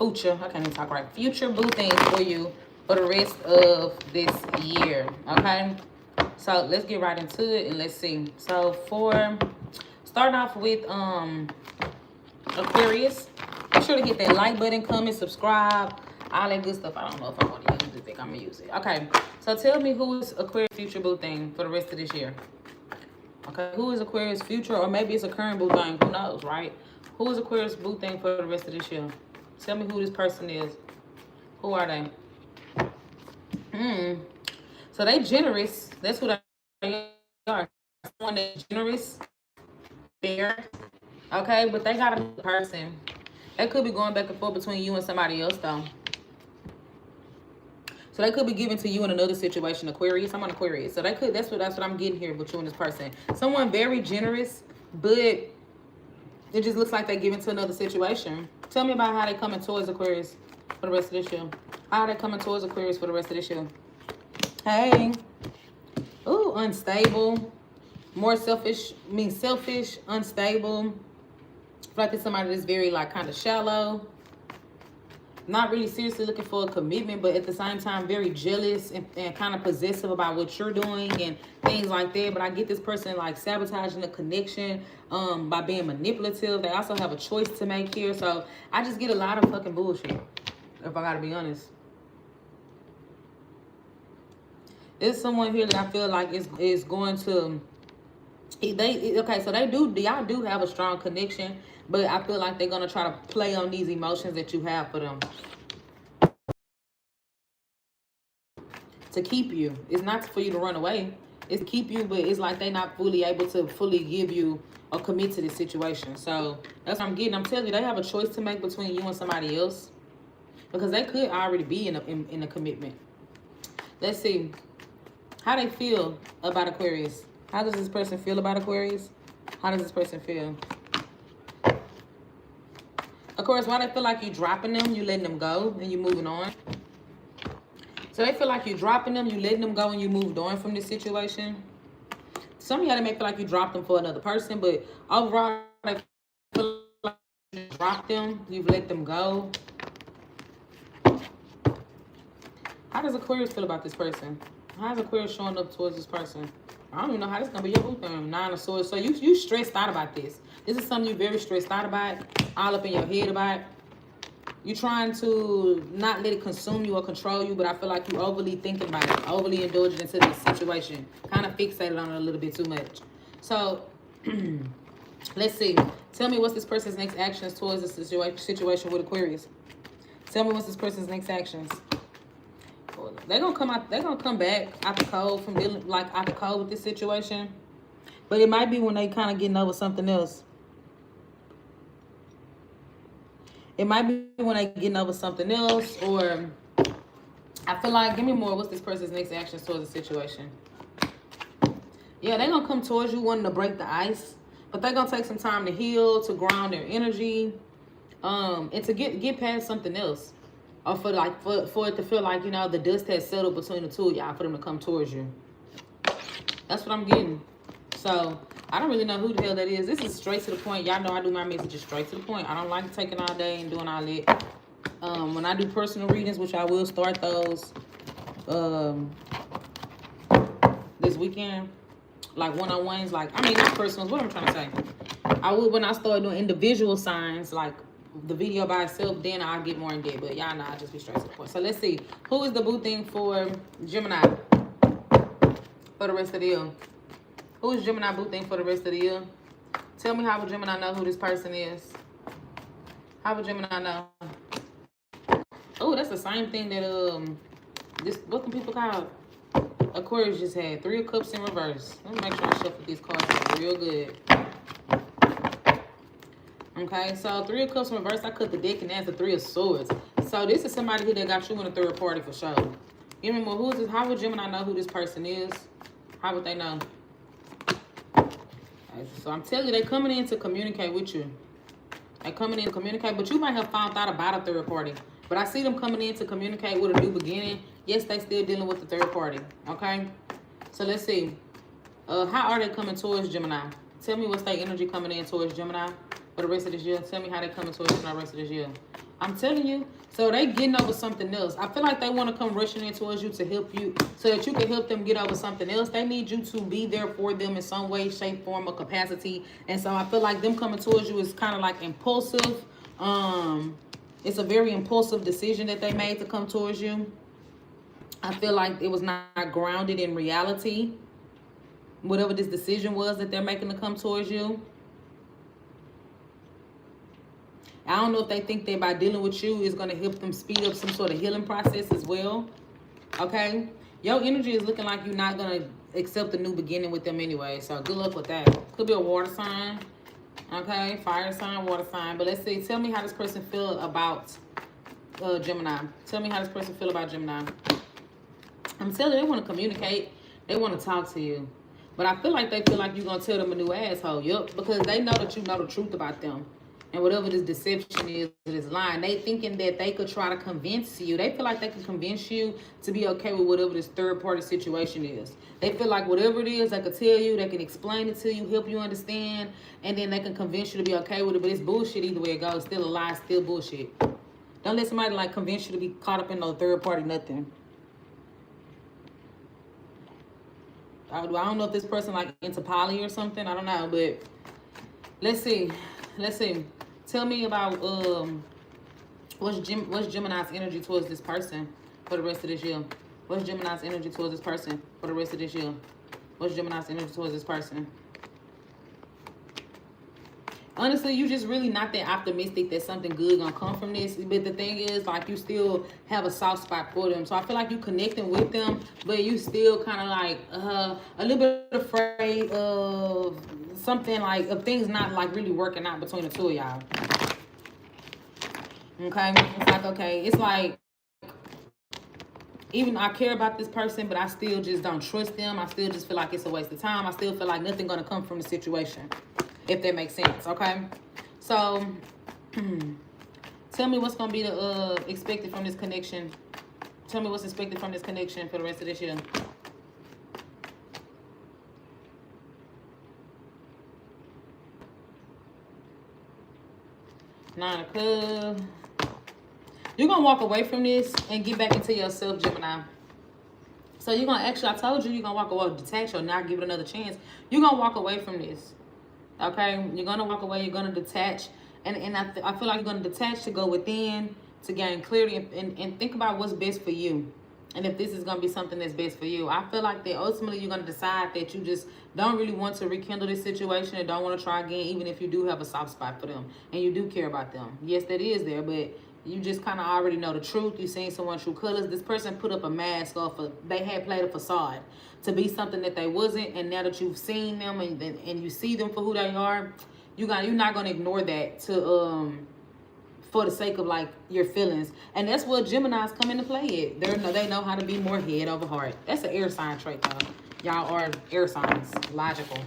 future, I can't even talk right, future boo things for you for the rest of this year, okay? So let's get right into it and let's see. So for starting off with Aquarius, be sure to hit that like button, comment, subscribe, all that good stuff. I don't know if I'm going to use it. I think I'm going to use it. Okay, so tell me who is Aquarius future boo thing for the rest of this year. Okay, who is Aquarius future, or maybe it's a current boo thing, who knows, right? Who is Aquarius boo thing for the rest of this year? Tell me who this person is. Who are they? So they generous. That's who they are. Someone that's generous, fair. Okay, but they got a person. They could be going back and forth between you and somebody else, though. So they could be giving to you in another situation, Aquarius. I'm on Aquarius. So they could, that's what I'm getting here with you and this person. Someone very generous, but it just looks like they're giving to another situation. Tell me about how they coming towards Aquarius for the rest of this year. How are they coming towards Aquarius for the rest of this year? Hey. Ooh, unstable. More selfish, selfish, unstable. I feel like it's somebody that's very, like, kind of shallow. Not really seriously looking for a commitment, but at the same time, very jealous and kind of possessive about what you're doing and things like that. But I get this person, like, sabotaging the connection by being manipulative. They also have a choice to make here. So I just get a lot of fucking bullshit, if I gotta be honest. There's someone here that I feel like is going to... Okay, so y'all do have a strong connection, but I feel like they're gonna try to play on these emotions that you have for them to keep you. It's not for you to run away. It's to keep you, but it's like they're not fully able to fully give you or commit to this situation. So that's what I'm getting. I'm telling you, they have a choice to make between you and somebody else, because they could already be in a commitment. Let's see how they feel about Aquarius. How does this person feel about Aquarius? How does this person feel? Of course, why they feel like you dropping them, you letting them go, and you moving on. So they feel like you dropping them, you letting them go, and you moved on from this situation. Some of y'all, they may feel like you dropped them for another person, but overall, they feel like you dropped them, you've let them go. How does Aquarius feel about this person? How is Aquarius showing up towards this person? I don't even know how this is going to be your boo thing. 9 of Swords. So you stressed out about this. This is something you're very stressed out about. All up in your head about. You're trying to not let it consume you or control you. But I feel like you're overly thinking about it. Overly indulging into this situation. Kind of fixated on it a little bit too much. So, let's see. Tell me what's this person's next actions towards this situation with Aquarius. Tell me what's this person's next actions. They're gonna come back out the cold from dealing out the cold with this situation. But it might be when they kind of getting over something else. It might be when they getting over something else, or I feel like, give me more. What's this person's next actions towards the situation? Yeah, they're gonna come towards you wanting to break the ice, but they're gonna take some time to heal, to ground their energy, and to get past something else. Or for it to feel like, you know, the dust has settled between the two of y'all for them to come towards you. That's what I'm getting. So, I don't really know who the hell that is. This is straight to the point. Y'all know I do my messages straight to the point. I don't like taking all day and doing all that. When I do personal readings, which I will start those this weekend, like one-on-ones, like, I mean, not personals, what I'm trying to say. I will, when I start doing individual signs, like the video by itself, then I'll get more in depth. But y'all know I'll just be straight to the point. So let's see. Who is the boo thing for Gemini for the rest of the year? Who is Gemini boo thing for the rest of the year? Tell me, how would Gemini know who this person is? How would Gemini know? Oh, that's the same thing that this, what can people call Aquarius just had. 3 of Cups in reverse. Let me make sure I shuffle these cards real good. Okay, so 3 of Cups in reverse. I cut the deck and that's the 3 of Swords. So this is somebody who that got you in a third party for sure. Give me more. Who is this? How would Gemini know who this person is? How would they know? Okay, so I'm telling you, they're coming in to communicate with you. They're coming in to communicate, but you might have found out about a third party. But I see them coming in to communicate with a new beginning. Yes, they still dealing with the third party. Okay, so let's see. How are they coming towards Gemini? Tell me what's their energy coming in towards Gemini. for the rest of this year. Tell me how they coming towards you for the rest of this year. I'm telling you. So they getting over something else. I feel like they want to come rushing in towards you to help you so that you can help them get over something else. They need you to be there for them in some way, shape, form, or capacity. And so I feel like them coming towards you is kind of like impulsive. It's a very impulsive decision that they made to come towards you. I feel like it was not grounded in reality. Whatever this decision was that they're making to come towards you. I don't know if they think that by dealing with you is going to help them speed up some sort of healing process as well. Okay? Your energy is looking like you're not going to accept a new beginning with them anyway. So good luck with that. Could be a water sign. Okay? Fire sign, water sign. But let's see. Tell me how this person feel about Gemini. Tell me how this person feel about Gemini. I'm telling you, they want to communicate. They want to talk to you. But I feel like they feel like you're going to tell them a new asshole. Yup. Because they know that you know the truth about them. And whatever this deception is, this line, they thinking that they could try to convince you. They feel like they can convince you to be okay with whatever this third-party situation is. They feel like whatever it is, they could tell you, they can explain it to you, help you understand, and then they can convince you to be okay with it. But it's bullshit either way it goes. Still a lie, still bullshit. Don't let somebody like convince you to be caught up in no third-party nothing. I don't know if this person like into poly or something. I don't know, but let's see. Let's see. Tell me about what's Gemini's energy towards this person for the rest of this year? What's Gemini's energy towards this person for the rest of this year? What's Gemini's energy towards this person? Honestly, you just really not that optimistic that something good gonna come from this. But the thing is, like, you still have a soft spot for them. So I feel like you connecting with them, but you still kind of like a little bit afraid of something, like of things not like really working out between the two of y'all. Okay, it's like, okay, it's like, even I care about this person, but I still just don't trust them. I still just feel like it's a waste of time. I still feel like nothing gonna come from the situation, if that makes sense. Okay, so tell me what's gonna be the expected from this connection. Tell me what's expected from this connection for the rest of this year. Nine of Cups. You're going to walk away from this and get back into yourself, Gemini. So you're going to actually, I told you, you're going to walk away, detach or not give it another chance. You're going to walk away from this. Okay? You're going to walk away. You're going to detach. And I feel like you're going to detach to go within, to gain clarity and think about what's best for you. And if this is going to be something that's best for you. I feel like that ultimately you're going to decide that you just don't really want to rekindle this situation and don't want to try again, even if you do have a soft spot for them and you do care about them. Yes, that is there, but you just kind of already know the truth. You've seen someone's true colors. This person put up a mask off of, they had played a facade to be something that they wasn't. And now that you've seen them and you see them for who they are, you're not going to ignore that to for the sake of like your feelings. And that's what Gemini's come into play at. They know how to be more head over heart. That's an air sign trait though. Y'all are air signs. Logical.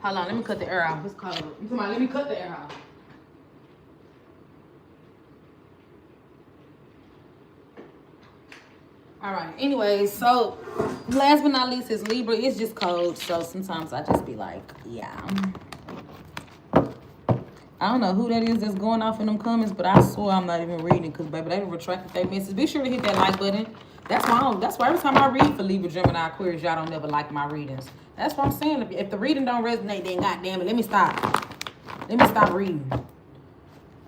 Hold on, let me cut the air out. Let me cut the air out. All right, anyways, so last but not least is Libra. It's just cold, so sometimes I just be like, yeah. I don't know who that is that's going off in them comments, but I swear I'm not even reading because, baby, they retracted their message. Be sure to hit that like button. That's why every time I read for Libra, Gemini, Aquarius, y'all don't never like my readings. That's what I'm saying. If the reading don't resonate, then goddamn it, let me stop. Let me stop reading.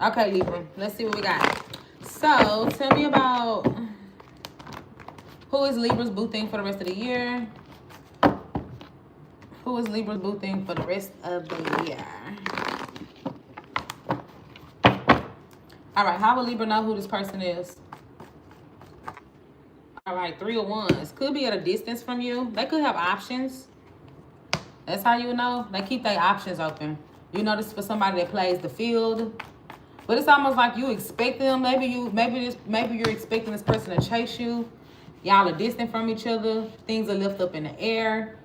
Okay, Libra, let's see what we got. So, tell me about who is Libra's boo thing for the rest of the year. Who is Libra's boo thing for the rest of the year? All right, how will Libra know who this person is? All right, 3 of Wands. Could be at a distance from you. They could have options. That's how you know. They keep their options open. You know, this is for somebody that plays the field. But it's almost like you expect them. Maybe you're expecting this person to chase you. Y'all are distant from each other. Things are left up in the air.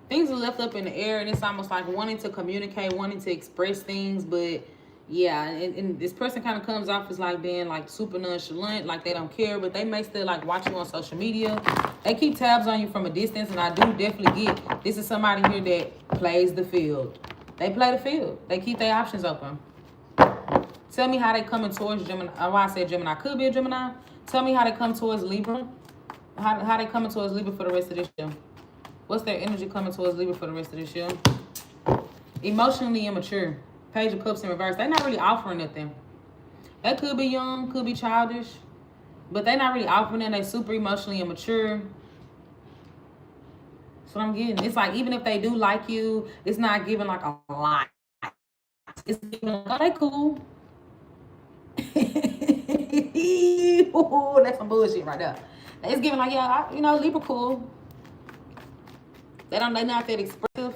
Things are left up in the air, and it's almost like wanting to communicate, wanting to express things, but yeah, and this person kind of comes off as like being like super nonchalant, like they don't care, but they may still like watch you on social media. They keep tabs on you from a distance, and I do definitely get this is somebody here that plays the field. They play the field. They keep their options open. Tell me how they coming towards Gemini. Why I said Gemini. Could be a Gemini. Tell me how they come towards Libra. How they coming towards Libra for the rest of this year. What's their energy coming towards Libra for the rest of this year? Emotionally immature. Page of Cups in reverse. They're not really offering nothing. They could be young, could be childish. But they're not really offering it. They're super emotionally immature. That's what I'm getting. It's like, even if they do like you, it's not giving like a lot. It's giving like, oh, they cool. Ooh, that's some bullshit right there. It's giving like, yeah, you know, Libra cool. They're not that expressive.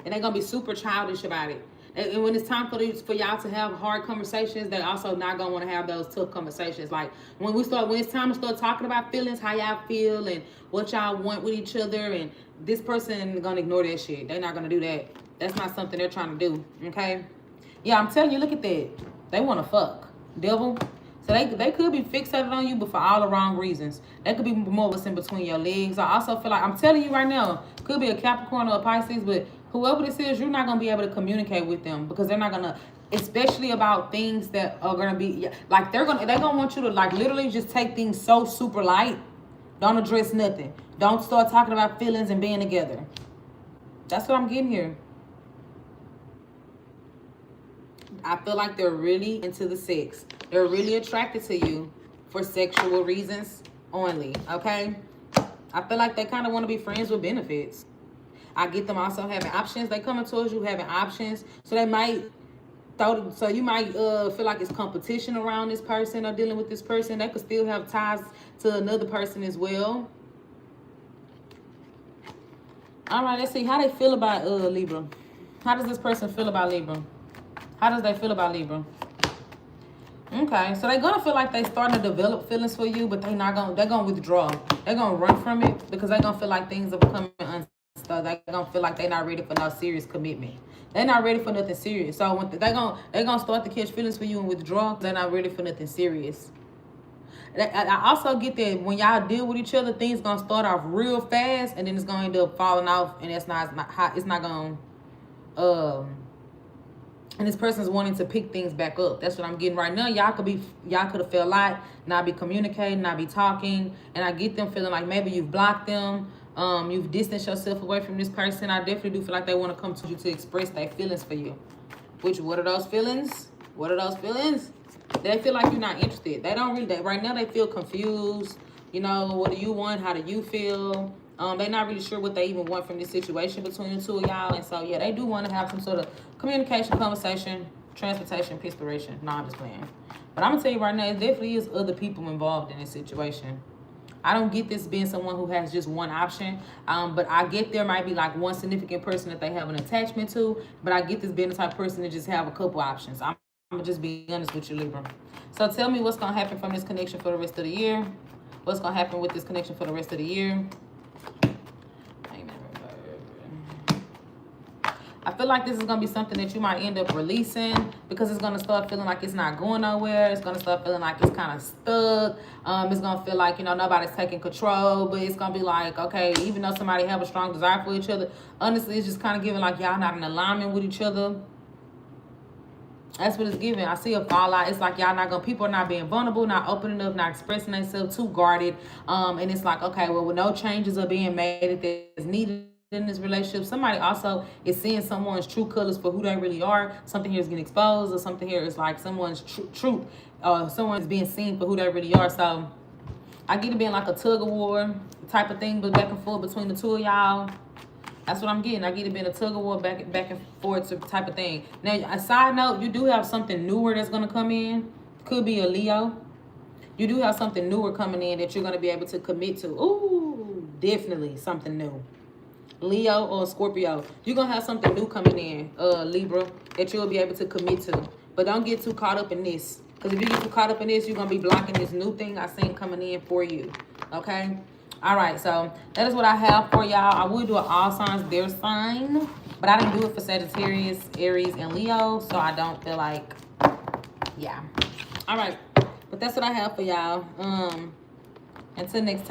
And they're going to be super childish about it. And when it's time for y'all to have hard conversations, they're also not going to want to have those tough conversations. Like when it's time to start talking about feelings, how y'all feel and what y'all want with each other, and this person is going to ignore that shit. They're not going to do that. That's not something they're trying to do. Okay? Yeah, I'm telling you, look at that. They want to fuck. Devil. So they could be fixated on you, but for all the wrong reasons. They could be more what's in between your legs. I also feel like, I'm telling you right now, could be a Capricorn or a Pisces, but whoever this is, you're not going to be able to communicate with them because they're not going to, especially about things that are going to be, like they're going to want you to like literally just take things so super light. Don't address nothing. Don't start talking about feelings and being together. That's what I'm getting here. I feel like they're really into the sex. They're really attracted to you for sexual reasons only, okay? I feel like they kind of want to be friends with benefits. I get them also having options. They coming towards you having options. So they might you might feel like it's competition around this person or dealing with this person. They could still have ties to another person as well. All right, let's see how they feel about Libra. How does this person feel about Libra? How does they feel about Libra? Okay, so they're gonna feel like they starting to develop feelings for you, but they're gonna withdraw. They're gonna run from it because they're gonna feel like things are becoming unstable. They're gonna feel like they're not ready for no serious commitment. They're not ready for nothing serious. So when they're gonna start to catch feelings for you and withdraw, they're not ready for nothing serious. I also get that when y'all deal with each other, things gonna start off real fast and then it's gonna end up falling off, and it's not gonna and this person's wanting to pick things back up. That's what I'm getting right now. Y'all could have felt a lot, not be communicating, not be talking. And I get them feeling like maybe you've blocked them. You've distanced yourself away from this person. I definitely do feel like they want to come to you to express their feelings for you. What are those feelings? What are those feelings? They feel like you're not interested. They don't really, right now they feel confused. You know, what do you want? How do you feel? They're not really sure what they even want from this situation between the two of y'all. And so, yeah, they do want to have some sort of communication, conversation, transportation, pispiration. No, I'm just playing. But I'm going to tell you right now, it definitely is other people involved in this situation. I don't get this being someone who has just one option. But I get there might be like one significant person that they have an attachment to. But I get this being the type of person to just have a couple options. I'm going to just be honest with you, Libra. So tell me what's going to happen from this connection for the rest of the year. What's going to happen with this connection for the rest of the year. I feel like this is going to be something that you might end up releasing because it's going to start feeling like it's not going nowhere. It's going to start feeling like it's kind of stuck. It's going to feel like, you know, nobody's taking control, but it's going to be like, okay, even though somebody have a strong desire for each other, honestly, it's just kind of giving like y'all not in alignment with each other. That's what it's giving. I see a fallout. It's like y'all not going to, people are not being vulnerable, not opening up, not expressing themselves, too guarded. And it's like, okay, well, no changes are being made that's needed in this relationship. Somebody also is seeing someone's true colors for who they really are. Something here is getting exposed, or something here is like someone's truth. Someone's being seen for who they really are. So I get it being like a tug of war type of thing, but back and forth between the two of y'all. That's what I'm getting. I get it being a tug of war back and forth type of thing. Now, a side note, you do have something newer that's going to come in. Could be a Leo. You do have something newer coming in that you're going to be able to commit to. Ooh, definitely something new. Leo or Scorpio, you're going to have something new coming in, Libra, that you'll be able to commit to. But don't get too caught up in this. Because if you get too caught up in this, you're going to be blocking this new thing I seen coming in for you. Okay? All right, so that is what I have for y'all. I would do an all signs, their sign. But I didn't do it for Sagittarius, Aries, and Leo. So I don't feel like, yeah. All right. But that's what I have for y'all. Until next time.